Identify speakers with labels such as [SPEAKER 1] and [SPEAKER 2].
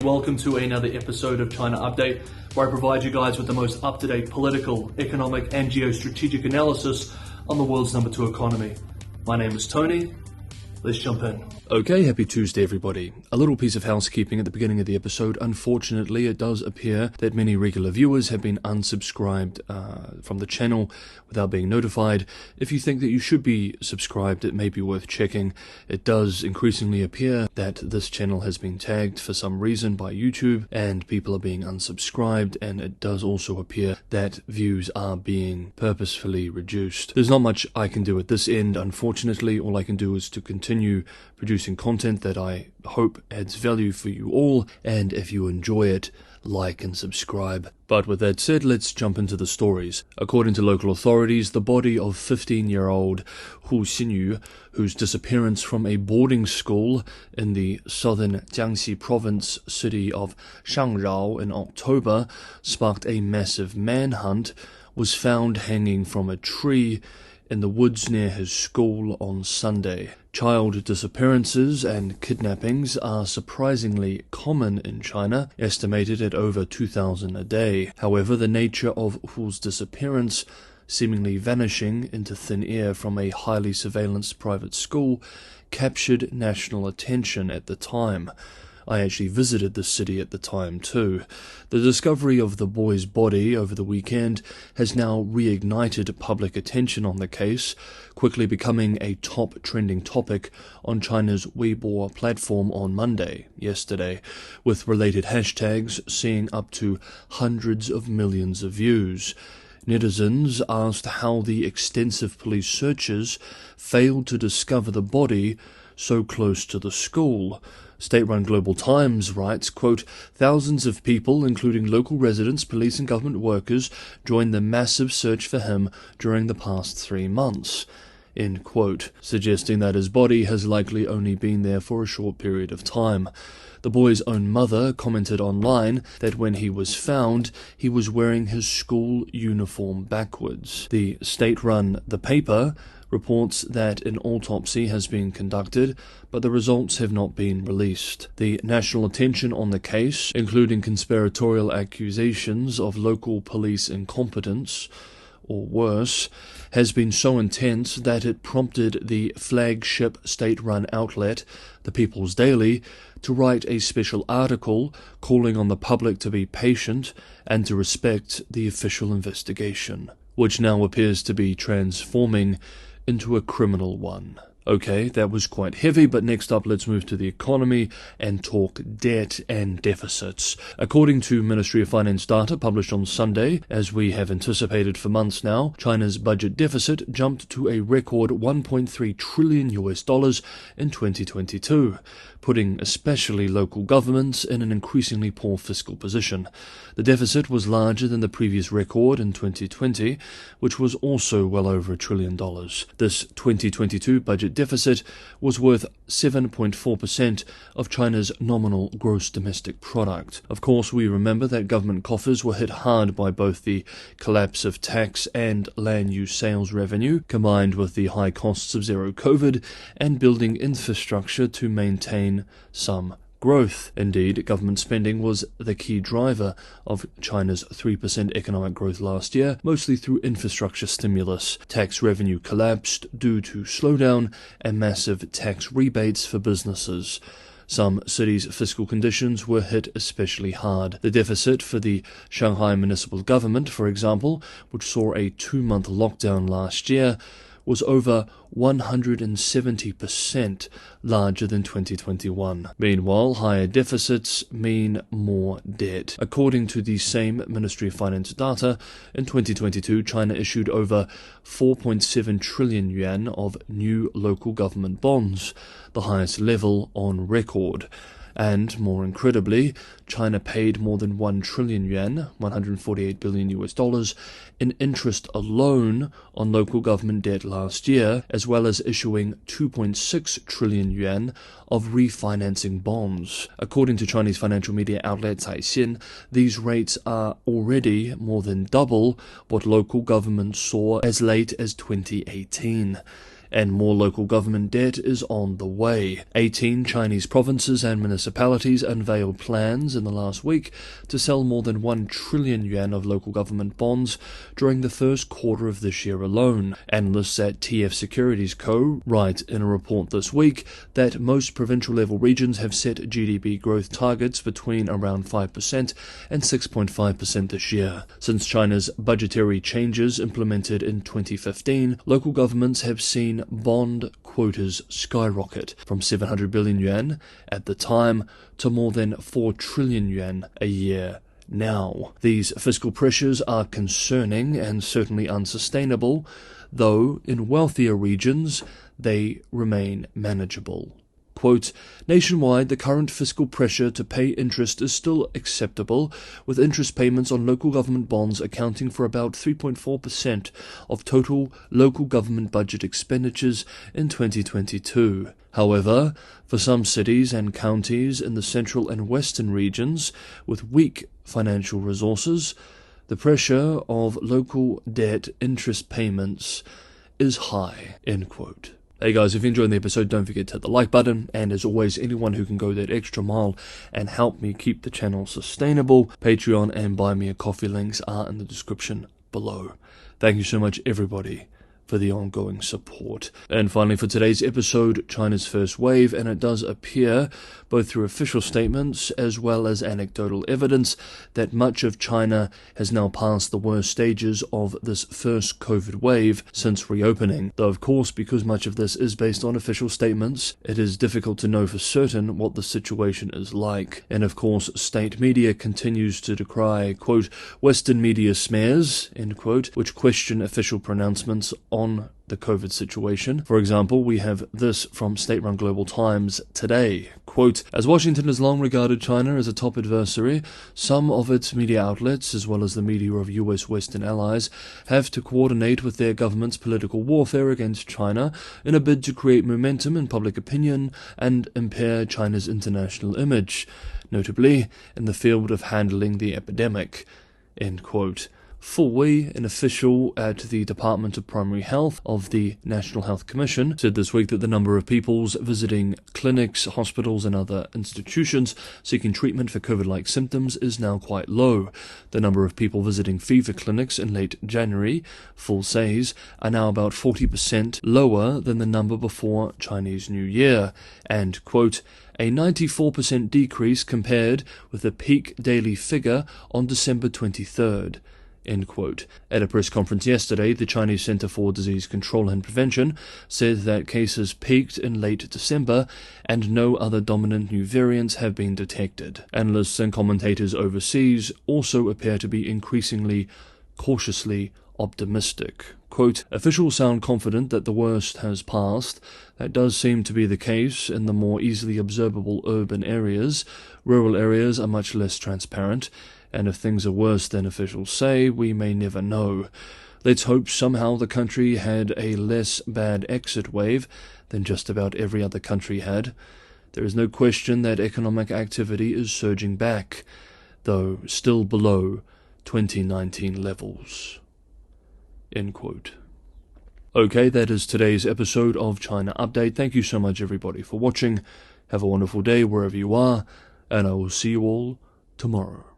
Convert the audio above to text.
[SPEAKER 1] Welcome to another episode of China Update, where I provide you guys with the most up-to-date political, economic and geostrategic analysis on the world's number 2 economy. My name is Tony. Let's jump in. Okay, happy Tuesday everybody. A little piece of housekeeping at the beginning of the episode. Unfortunately, it does appear that many regular viewers have been unsubscribed from the channel without being notified. If you think that you should be subscribed, it may be worth checking. It does increasingly appear that this channel has been tagged for some reason by YouTube and people are being unsubscribed, and it does also appear that views are being purposefully reduced. There's not much I can do at this end, unfortunately. All I can do is to continue producing content that I hope adds value for you all, and if you enjoy it, like and subscribe. But with that said, let's jump into the stories. According to local authorities, the body of 15-year-old Xinyu, whose disappearance from a boarding school in the southern Jiangxi province city of Shangrao in October sparked a massive manhunt, was found hanging from a tree in the woods near his school on Sunday. Child disappearances and kidnappings are surprisingly common in China, estimated at over 2,000 a day. However, the nature of Hu's disappearance, seemingly vanishing into thin air from a highly surveillanced private school, captured national attention at the time. I actually visited the city at the time too. The discovery of the boy's body over the weekend has now reignited public attention on the case, quickly becoming a top trending topic on China's Weibo platform on yesterday, with related hashtags seeing up to hundreds of millions of views. Netizens asked how the extensive police searches failed to discover the body so close to the school. State-run Global Times writes, quote, "Thousands of people, including local residents, police and government workers, joined the massive search for him during the past 3 months," end quote, suggesting that his body has likely only been there for a short period of time. The boy's own mother commented online that when he was found, he was wearing his school uniform backwards. The state-run The Paper reports that an autopsy has been conducted, but the results have not been released. The national attention on the case, including conspiratorial accusations of local police incompetence, or worse, has been so intense that it prompted the flagship state-run outlet, The People's Daily, to write a special article calling on the public to be patient and to respect the official investigation, which now appears to be transforming into a criminal one. Okay, that was quite heavy, but next up let's move to the economy and talk debt and deficits. According to Ministry of Finance data published on Sunday, as we have anticipated for months now, China's budget deficit jumped to a record $1.3 trillion in 2022, putting especially local governments in an increasingly poor fiscal position. The deficit was larger than the previous record in 2020, which was also well over $1 trillion. This 2022 budget deficit was worth 7.4% of China's nominal gross domestic product. Of course, we remember that government coffers were hit hard by both the collapse of tax and land use sales revenue, combined with the high costs of zero COVID and building infrastructure to maintain some growth. Indeed, government spending was the key driver of China's 3% economic growth last year, mostly through infrastructure stimulus. Tax revenue collapsed due to slowdown and massive tax rebates for businesses. Some cities' fiscal conditions were hit especially hard. The deficit for the Shanghai municipal government, for example, which saw a 2-month lockdown last year, was over 170% larger than 2021. Meanwhile, higher deficits mean more debt. According to the same Ministry of Finance data, in 2022, China issued over 4.7 trillion yuan of new local government bonds, the highest level on record. And, more incredibly, China paid more than 1 trillion yuan, $148 billion in interest alone on local government debt last year, as well as issuing 2.6 trillion yuan of refinancing bonds. According to Chinese financial media outlet Caixin, these rates are already more than double what local governments saw as late as 2018. and more local government debt is on the way. 18 Chinese provinces and municipalities unveiled plans in the last week to sell more than 1 trillion yuan of local government bonds during the first quarter of this year alone. Analysts at TF Securities Co. write in a report this week that most provincial-level regions have set GDP growth targets between around 5% and 6.5% this year. Since China's budgetary changes implemented in 2015, local governments have seen bond quotas skyrocket from 700 billion yuan at the time to more than 4 trillion yuan a year now. These fiscal pressures are concerning and certainly unsustainable, though in wealthier regions they remain manageable. Quote, nationwide, the current fiscal pressure to pay interest is still acceptable, with interest payments on local government bonds accounting for about 3.4% of total local government budget expenditures in 2022. However, for some cities and counties in the central and western regions with weak financial resources, the pressure of local debt interest payments is high, end quote. Hey guys, if you enjoyed the episode, don't forget to hit the like button, and as always, anyone who can go that extra mile and help me keep the channel sustainable, Patreon and Buy Me a Coffee links are in the description below. Thank you so much everybody for the ongoing support. And finally, for today's episode, China's first wave, and it does appear, both through official statements as well as anecdotal evidence, that much of China has now passed the worst stages of this first COVID wave since reopening. Though, of course, because much of this is based on official statements, it is difficult to know for certain what the situation is like. And of course, state media continues to decry, quote, Western media smears, end quote, which question official pronouncements on the COVID situation. For example, we have this from state-run Global Times today. Quote, as Washington has long regarded China as a top adversary, some of its media outlets, as well as the media of US Western allies, have to coordinate with their government's political warfare against China in a bid to create momentum in public opinion and impair China's international image, notably in the field of handling the epidemic, end quote. Fu Wei, an official at the Department of Primary Health of the National Health Commission, said this week that the number of people visiting clinics, hospitals and other institutions seeking treatment for COVID-like symptoms is now quite low. The number of people visiting fever clinics in late January, Fu says, are now about 40% lower than the number before Chinese New Year, and, quote, a 94% decrease compared with the peak daily figure on December 23rd. End quote. At a press conference yesterday, the Chinese Center for Disease Control and Prevention said that cases peaked in late December and no other dominant new variants have been detected. Analysts and commentators overseas also appear to be increasingly cautiously optimistic. Quote, officials sound confident that the worst has passed. That does seem to be the case in the more easily observable urban areas. Rural areas are much less transparent, and if things are worse than officials say, we may never know. Let's hope somehow the country had a less bad exit wave than just about every other country had. There is no question that economic activity is surging back, though still below 2019 levels. End quote. Okay, that is today's episode of China Update. Thank you so much everybody for watching. Have a wonderful day wherever you are, and I will see you all tomorrow.